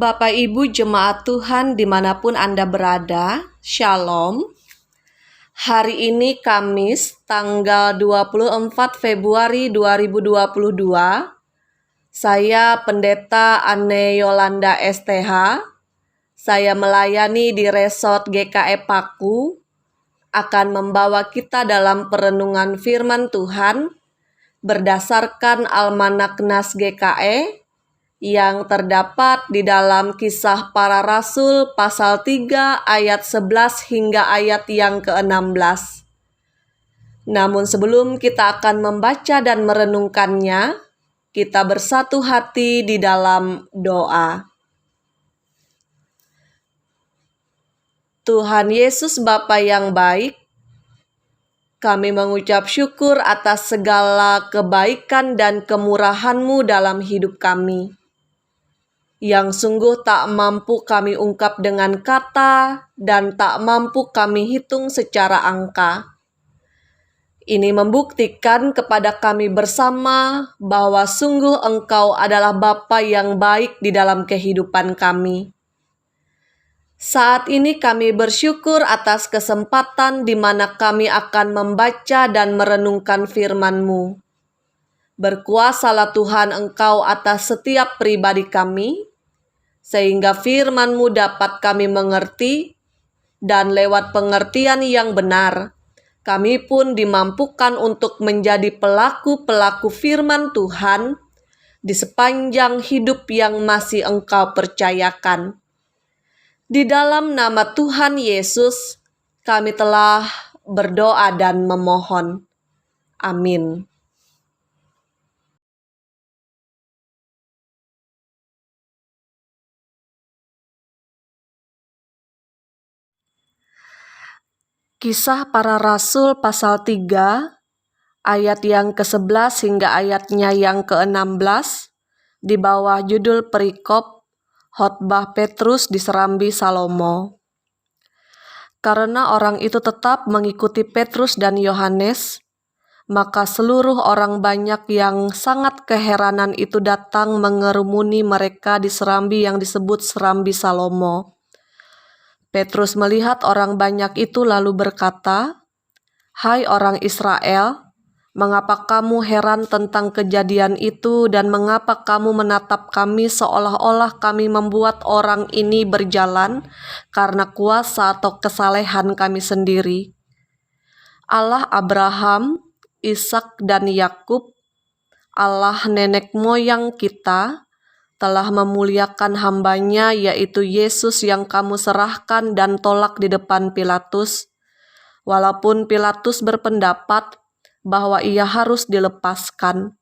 Bapak Ibu Jemaat Tuhan dimanapun Anda berada, Shalom. Hari ini Kamis tanggal 24 Februari 2022. Saya Pendeta Anne Yolanda STH. Saya melayani di Resort GKE Paku, akan membawa kita dalam perenungan firman Tuhan berdasarkan Almanak Nas GKE yang terdapat di dalam Kisah Para Rasul pasal 3 ayat 11 hingga ayat yang ke-16. Namun sebelum kita akan membaca dan merenungkannya, kita bersatu hati di dalam doa. Tuhan Yesus Bapa yang baik, kami mengucap syukur atas segala kebaikan dan kemurahan-Mu dalam hidup kami, yang sungguh tak mampu kami ungkap dengan kata dan tak mampu kami hitung secara angka. Ini membuktikan kepada kami bersama bahwa sungguh Engkau adalah Bapa yang baik di dalam kehidupan kami. Saat ini kami bersyukur atas kesempatan di mana kami akan membaca dan merenungkan firman-Mu. Berkuasalah Tuhan Engkau atas setiap pribadi kami, sehingga firman-Mu dapat kami mengerti, dan lewat pengertian yang benar, kami pun dimampukan untuk menjadi pelaku-pelaku firman Tuhan di sepanjang hidup yang masih Engkau percayakan. Di dalam nama Tuhan Yesus, kami telah berdoa dan memohon. Amin. Kisah Para Rasul pasal 3, ayat yang ke-11 hingga ayatnya yang ke-16, di bawah judul perikop Khotbah Petrus di Serambi Salomo. Karena orang itu tetap mengikuti Petrus dan Yohanes, maka seluruh orang banyak yang sangat keheranan itu datang mengerumuni mereka di serambi yang disebut Serambi Salomo. Petrus melihat orang banyak itu lalu berkata, "Hai orang Israel, mengapa kamu heran tentang kejadian itu dan mengapa kamu menatap kami seolah-olah kami membuat orang ini berjalan karena kuasa atau kesalehan kami sendiri? Allah Abraham, Ishak dan Yakub, Allah nenek moyang kita, telah memuliakan hamba-Nya yaitu Yesus yang kamu serahkan dan tolak di depan Pilatus, walaupun Pilatus berpendapat bahwa ia harus dilepaskan.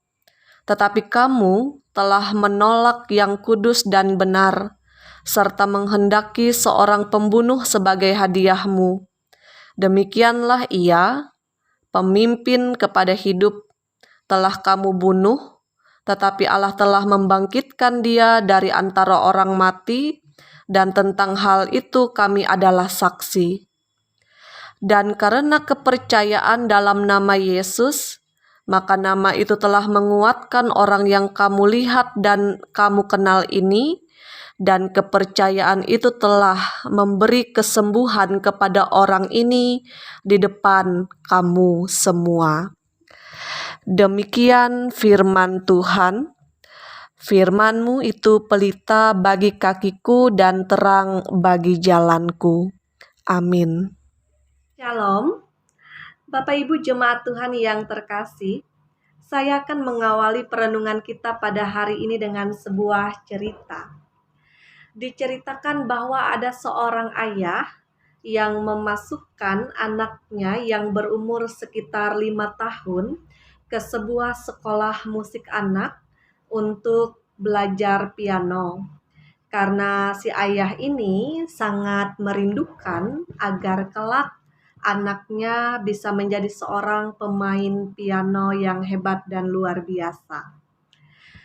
Tetapi kamu telah menolak yang kudus dan benar, serta menghendaki seorang pembunuh sebagai hadiahmu. Demikianlah ia, pemimpin kepada hidup, telah kamu bunuh, tetapi Allah telah membangkitkan dia dari antara orang mati, dan tentang hal itu kami adalah saksi. Dan karena kepercayaan dalam nama Yesus, maka nama itu telah menguatkan orang yang kamu lihat dan kamu kenal ini, dan kepercayaan itu telah memberi kesembuhan kepada orang ini di depan kamu semua." Demikian firman Tuhan. Firman-Mu itu pelita bagi kakiku dan terang bagi jalanku. Amin. Shalom, Bapak Ibu Jemaat Tuhan yang terkasih. Saya akan mengawali perenungan kita pada hari ini dengan sebuah cerita. Diceritakan bahwa ada seorang ayah yang memasukkan anaknya yang berumur sekitar 5 tahun ke sebuah sekolah musik anak untuk belajar piano. Karena si ayah ini sangat merindukan agar kelak anaknya bisa menjadi seorang pemain piano yang hebat dan luar biasa.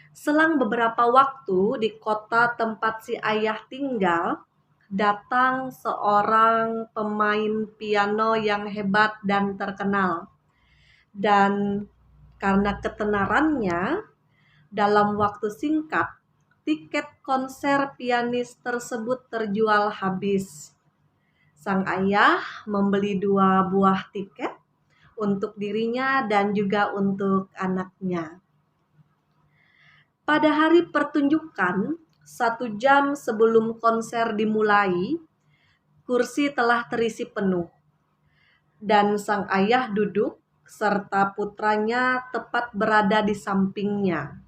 Selang beberapa waktu di kota tempat si ayah tinggal, datang seorang pemain piano yang hebat dan terkenal. Dan karena ketenarannya, dalam waktu singkat, tiket konser pianis tersebut terjual habis. Sang ayah membeli 2 buah tiket untuk dirinya dan juga untuk anaknya. Pada hari pertunjukan, 1 jam sebelum konser dimulai, kursi telah terisi penuh, dan sang ayah duduk serta putranya tepat berada di sampingnya.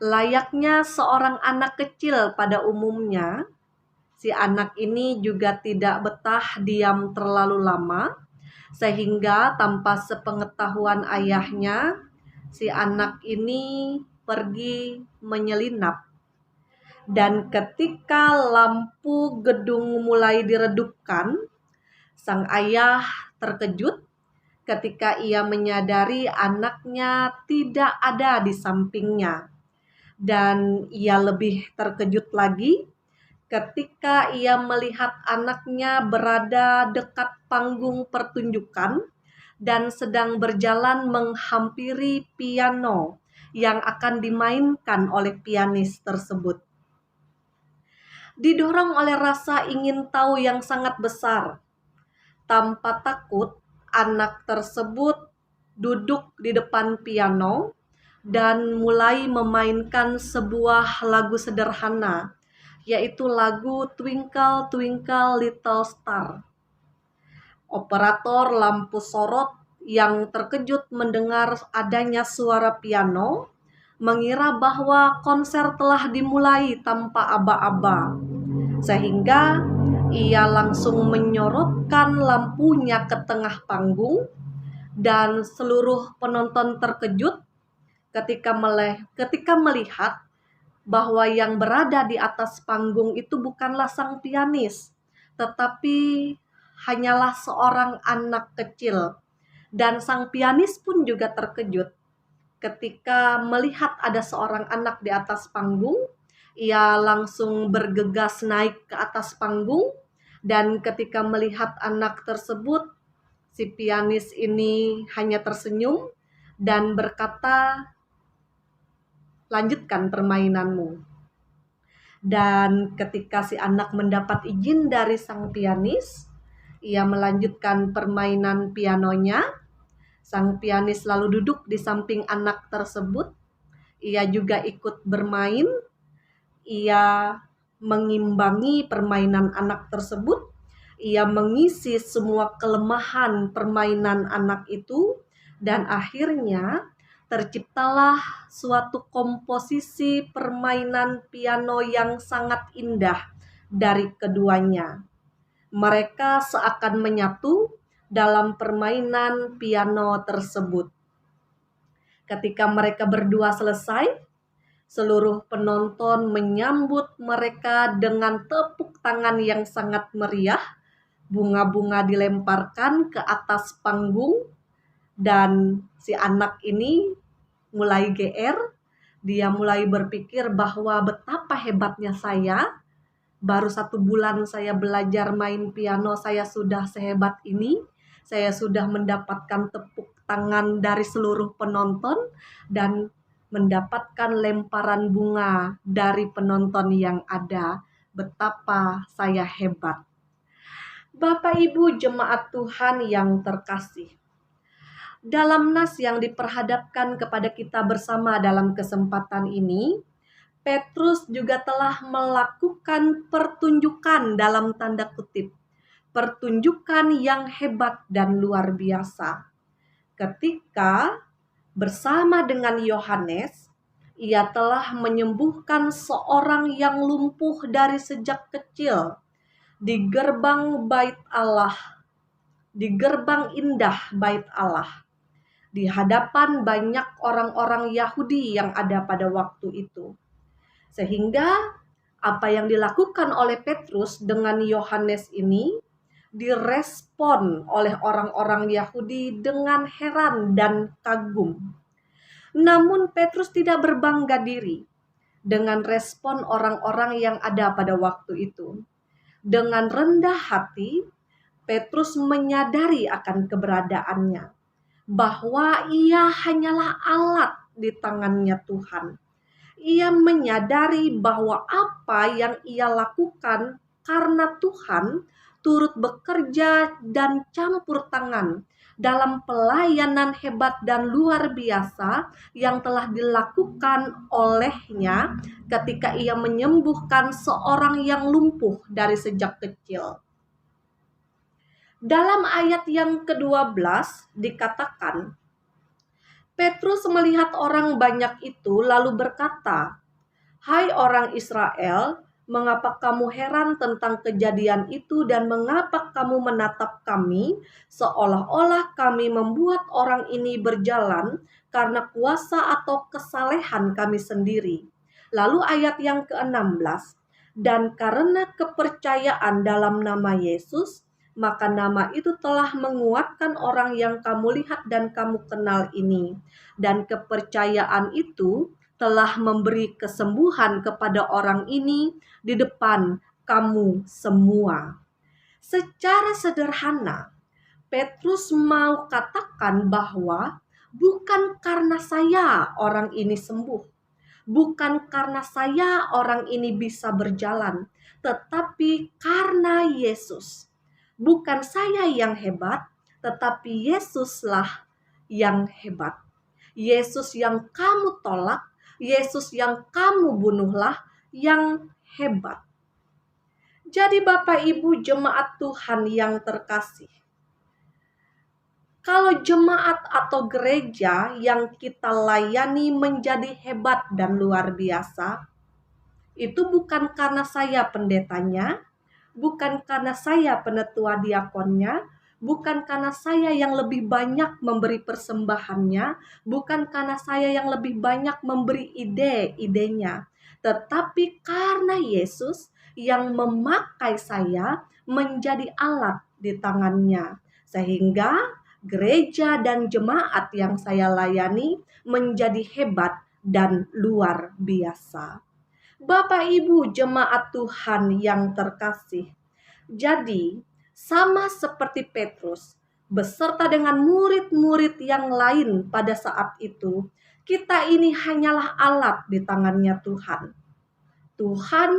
Layaknya seorang anak kecil pada umumnya, si anak ini juga tidak betah diam terlalu lama, sehingga tanpa sepengetahuan ayahnya, si anak ini pergi menyelinap. Dan ketika lampu gedung mulai diredupkan, sang ayah terkejut ketika ia menyadari anaknya tidak ada di sampingnya. Dan ia lebih terkejut lagi ketika ia melihat anaknya berada dekat panggung pertunjukan dan sedang berjalan menghampiri piano yang akan dimainkan oleh pianis tersebut. Didorong oleh rasa ingin tahu yang sangat besar, tanpa takut, anak tersebut duduk di depan piano dan mulai memainkan sebuah lagu sederhana, yaitu lagu Twinkle Twinkle Little Star. Operator lampu sorot yang terkejut mendengar adanya suara piano mengira bahwa konser telah dimulai tanpa aba-aba, sehingga ia langsung menyorotkan lampunya ke tengah panggung, dan seluruh penonton terkejut ketika melihat bahwa yang berada di atas panggung itu bukanlah sang pianis, tetapi hanyalah seorang anak kecil. Dan sang pianis pun juga terkejut ketika melihat ada seorang anak di atas panggung. Ia langsung bergegas naik ke atas panggung, dan ketika melihat anak tersebut, si pianis ini hanya tersenyum dan berkata, "Lanjutkan permainanmu." Dan ketika si anak mendapat izin dari sang pianis, ia melanjutkan permainan pianonya. Sang pianis lalu duduk di samping anak tersebut. Ia juga ikut bermain. Ia mengimbangi permainan anak tersebut. Ia mengisi semua kelemahan permainan anak itu, dan akhirnya terciptalah suatu komposisi permainan piano yang sangat indah dari keduanya. Mereka seakan menyatu dalam permainan piano tersebut. Ketika mereka berdua selesai, seluruh penonton menyambut mereka dengan tepuk tangan yang sangat meriah. Bunga-bunga dilemparkan ke atas panggung, dan si anak ini mulai GR. Dia mulai berpikir bahwa betapa hebatnya saya. Baru 1 bulan saya belajar main piano, saya sudah sehebat ini. Saya sudah mendapatkan tepuk tangan dari seluruh penonton dan mendapatkan lemparan bunga dari penonton yang ada. Betapa saya hebat. Bapak Ibu jemaat Tuhan yang terkasih, dalam nas yang diperhadapkan kepada kita bersama dalam kesempatan ini, Petrus juga telah melakukan pertunjukan dalam tanda kutip. Pertunjukan yang hebat dan luar biasa. Ketika bersama dengan Yohanes, ia telah menyembuhkan seorang yang lumpuh dari sejak kecil di gerbang bait Allah, di gerbang indah bait Allah, di hadapan banyak orang-orang Yahudi yang ada pada waktu itu. Sehingga apa yang dilakukan oleh Petrus dengan Yohanes ini direspon oleh orang-orang Yahudi dengan heran dan kagum. Namun Petrus tidak berbangga diri dengan respon orang-orang yang ada pada waktu itu. Dengan rendah hati, Petrus menyadari akan keberadaannya, bahwa ia hanyalah alat di tangannya Tuhan. ia menyadari bahwa apa yang ia lakukan karena Tuhan turut bekerja dan campur tangan dalam pelayanan hebat dan luar biasa yang telah dilakukan olehnya ketika ia menyembuhkan seorang yang lumpuh dari sejak kecil. Dalam ayat yang ke-12 dikatakan, Petrus melihat orang banyak itu lalu berkata, "Hai orang Israel, mengapa kamu heran tentang kejadian itu dan mengapa kamu menatap kami seolah-olah kami membuat orang ini berjalan karena kuasa atau kesalehan kami sendiri?" Lalu ayat yang ke-16, "Dan karena kepercayaan dalam nama Yesus, maka nama itu telah menguatkan orang yang kamu lihat dan kamu kenal ini. Dan kepercayaan itu telah memberi kesembuhan kepada orang ini di depan kamu semua." Secara sederhana, Petrus mau katakan bahwa bukan karena saya orang ini sembuh, bukan karena saya orang ini bisa berjalan, tetapi karena Yesus. Bukan saya yang hebat, tetapi Yesuslah yang hebat. Yesus yang kamu tolak, Yesus yang kamu bunuhlah yang hebat. Jadi Bapak Ibu jemaat Tuhan yang terkasih, kalau jemaat atau gereja yang kita layani menjadi hebat dan luar biasa, itu bukan karena saya pendetanya, bukan karena saya penetua diakonnya, bukan karena saya yang lebih banyak memberi persembahannya, bukan karena saya yang lebih banyak memberi ide-idenya, tetapi karena Yesus yang memakai saya menjadi alat di tangannya, sehingga gereja dan jemaat yang saya layani menjadi hebat dan luar biasa. Bapak Ibu jemaat Tuhan yang terkasih, jadi sama seperti Petrus beserta dengan murid-murid yang lain pada saat itu, kita ini hanyalah alat di tangannya Tuhan. Tuhan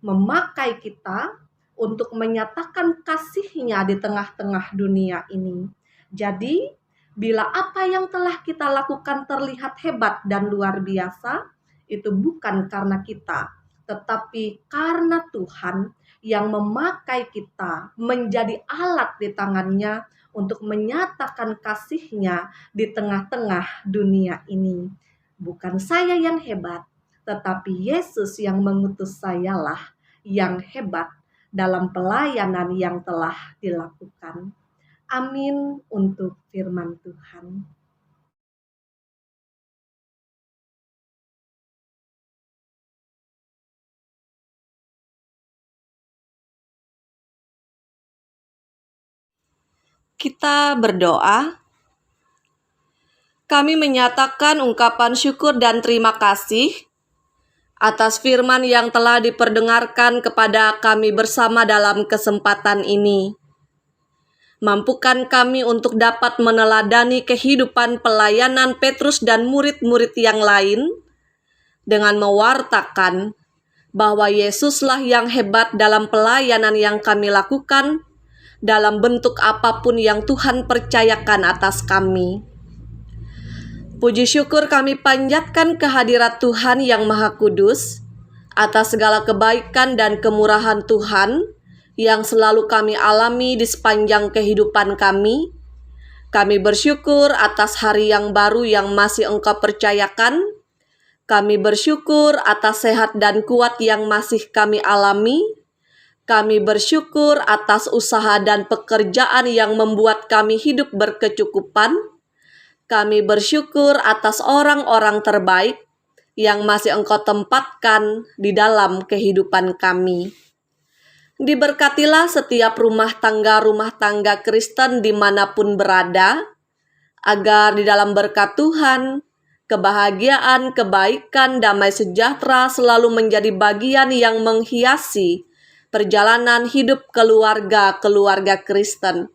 memakai kita untuk menyatakan kasih-Nya di tengah-tengah dunia ini. Jadi, bila apa yang telah kita lakukan terlihat hebat dan luar biasa, itu bukan karena kita, tetapi karena Tuhan yang memakai kita menjadi alat di tangannya untuk menyatakan kasih-Nya di tengah-tengah dunia ini. Bukan saya yang hebat, tetapi Yesus yang mengutus sayalah yang hebat dalam pelayanan yang telah dilakukan. Amin untuk firman Tuhan. Kita berdoa. Kami menyatakan ungkapan syukur dan terima kasih atas firman yang telah diperdengarkan kepada kami bersama dalam kesempatan ini. Mampukan kami untuk dapat meneladani kehidupan pelayanan Petrus dan murid-murid yang lain dengan mewartakan bahwa Yesuslah yang hebat dalam pelayanan yang kami lakukan dalam bentuk apapun yang Tuhan percayakan atas kami. Puji syukur kami panjatkan kehadirat Tuhan yang Maha Kudus atas segala kebaikan dan kemurahan Tuhan yang selalu kami alami di sepanjang kehidupan kami. Kami bersyukur atas hari yang baru yang masih Engkau percayakan. Kami bersyukur atas sehat dan kuat yang masih kami alami. Kami bersyukur atas usaha dan pekerjaan yang membuat kami hidup berkecukupan. Kami bersyukur atas orang-orang terbaik yang masih Engkau tempatkan di dalam kehidupan kami. Diberkatilah setiap rumah tangga Kristen dimanapun berada, agar di dalam berkat Tuhan, kebahagiaan, kebaikan, damai sejahtera selalu menjadi bagian yang menghiasi perjalanan hidup keluarga Kristen.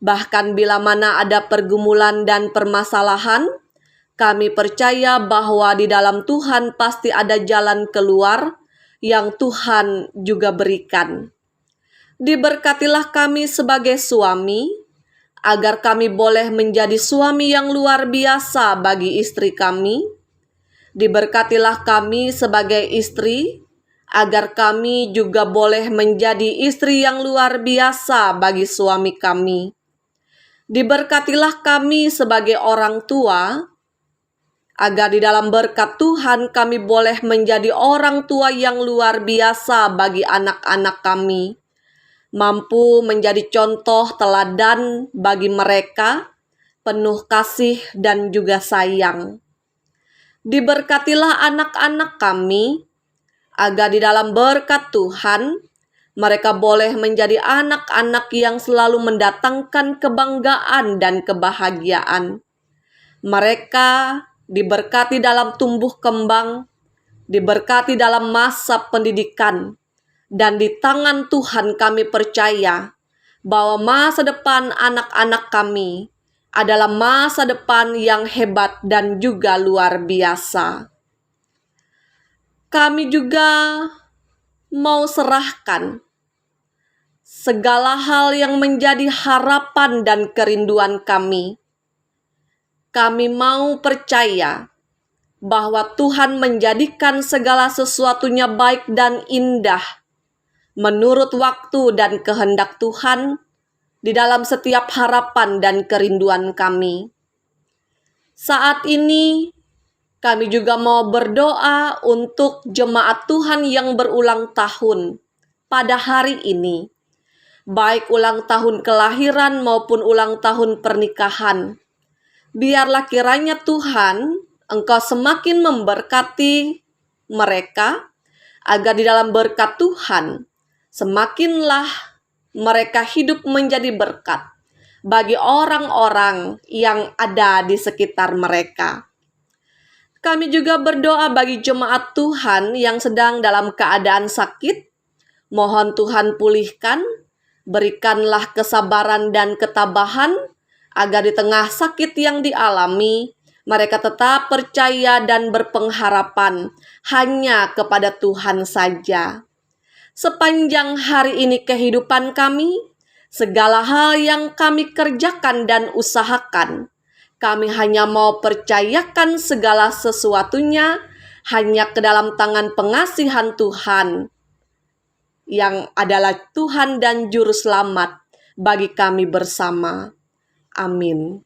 Bahkan bila mana ada pergumulan dan permasalahan, Kami percaya bahwa di dalam Tuhan pasti ada jalan keluar yang Tuhan juga berikan. Diberkatilah kami sebagai suami, agar kami boleh menjadi suami yang luar biasa bagi istri kami. Diberkatilah kami sebagai istri, agar kami juga boleh menjadi istri yang luar biasa bagi suami kami. Diberkatilah kami sebagai orang tua, agar di dalam berkat Tuhan kami boleh menjadi orang tua yang luar biasa bagi anak-anak kami, mampu menjadi contoh teladan bagi mereka, penuh kasih dan juga sayang. Diberkatilah anak-anak kami, agar di dalam berkat Tuhan mereka boleh menjadi anak-anak yang selalu mendatangkan kebanggaan dan kebahagiaan. Mereka diberkati dalam tumbuh kembang, diberkati dalam masa pendidikan, dan di tangan Tuhan kami percaya bahwa masa depan anak-anak kami adalah masa depan yang hebat dan juga luar biasa. Kami juga mau serahkan segala hal yang menjadi harapan dan kerinduan kami. Kami mau percaya bahwa Tuhan menjadikan segala sesuatunya baik dan indah menurut waktu dan kehendak Tuhan di dalam setiap harapan dan kerinduan kami. Saat ini kami juga mau berdoa untuk jemaat Tuhan yang berulang tahun pada hari ini, baik ulang tahun kelahiran maupun ulang tahun pernikahan. Biarlah kiranya Tuhan, Engkau semakin memberkati mereka, agar di dalam berkat Tuhan, semakinlah mereka hidup menjadi berkat bagi orang-orang yang ada di sekitar mereka. Kami juga berdoa bagi jemaat Tuhan yang sedang dalam keadaan sakit. Mohon Tuhan pulihkan, berikanlah kesabaran dan ketabahan, agar di tengah sakit yang dialami, mereka tetap percaya dan berpengharapan hanya kepada Tuhan saja. Sepanjang hari ini kehidupan kami, segala hal yang kami kerjakan dan usahakan, kami hanya mau percayakan segala sesuatunya hanya ke dalam tangan pengasihan Tuhan, yang adalah Tuhan dan Juru Selamat bagi kami bersama. Amin.